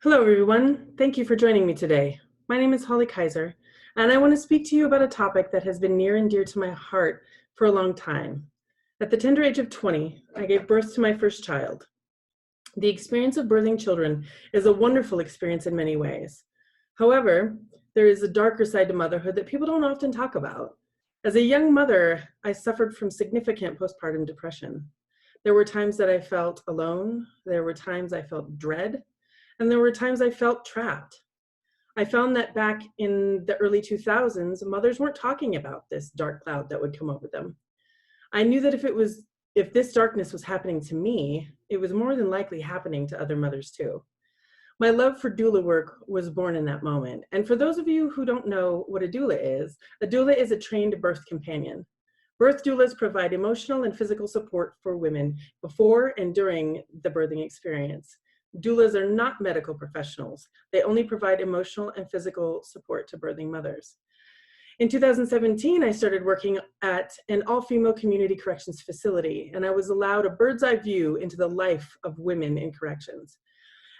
Hello, everyone. Thank you for joining me today. My name is Holly Kaiser, and I want to speak to you about a topic that has been near and dear to my heart for a long time. At the tender age of 20, I gave birth to my first child. The experience of birthing children is a wonderful experience in many ways. However, there is a darker side to motherhood that people don't often talk about. As a young mother, I suffered from significant postpartum depression. There were times that I felt alone, there were times I felt dread, and there were times I felt trapped. I found that back in the early 2000s, mothers weren't talking about this dark cloud that would come over them. I knew that if this darkness was happening to me, it was more than likely happening to other mothers too. My love for doula work was born in that moment. And for those of you who don't know what a doula is a trained birth companion. Birth doulas provide emotional and physical support for women before and during the birthing experience. Doulas are not medical professionals. They only provide emotional and physical support to birthing mothers. In 2017, I started working at an all-female community corrections facility, and I was allowed a bird's eye view into the life of women in corrections.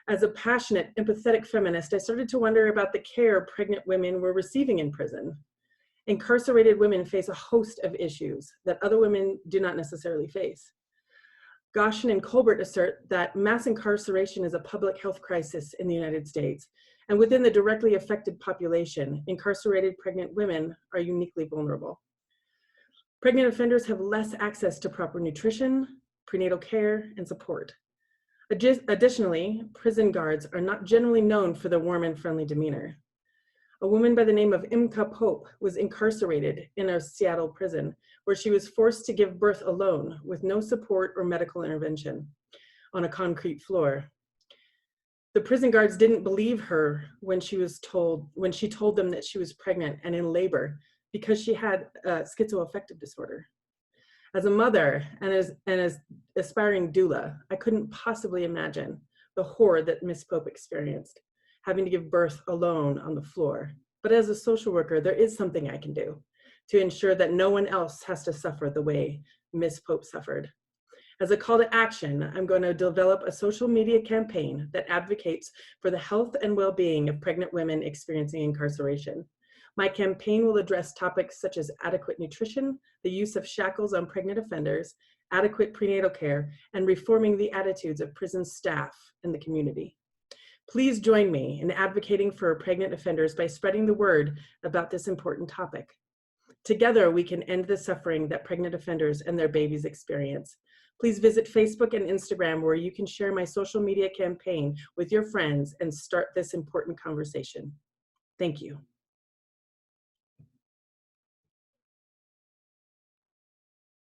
As a passionate, empathetic feminist, I started to wonder about the care pregnant women were receiving in prison. Incarcerated women face a host of issues that other women do not necessarily face. Goshen and Colbert assert that mass incarceration is a public health crisis in the United States, and within the directly affected population, incarcerated pregnant women are uniquely vulnerable. Pregnant offenders have less access to proper nutrition, prenatal care, and support. Additionally, prison guards are not generally known for their warm and friendly demeanor. A woman by the name of Imka Pope was incarcerated in a Seattle prison where she was forced to give birth alone with no support or medical intervention on a concrete floor. The prison guards didn't believe her when she told them that she was pregnant and in labor because she had schizoaffective disorder. As a mother and as aspiring doula, I couldn't possibly imagine the horror that Miss Pope experienced, having to give birth alone on the floor. But as a social worker, there is something I can do to ensure that no one else has to suffer the way Miss Pope suffered. As a call to action, I'm going to develop a social media campaign that advocates for the health and well-being of pregnant women experiencing incarceration. My campaign will address topics such as adequate nutrition, the use of shackles on pregnant offenders, adequate prenatal care, and reforming the attitudes of prison staff and the community. Please join me in advocating for pregnant offenders by spreading the word about this important topic. Together, we can end the suffering that pregnant offenders and their babies experience. Please visit Facebook and Instagram where you can share my social media campaign with your friends and start this important conversation. Thank you.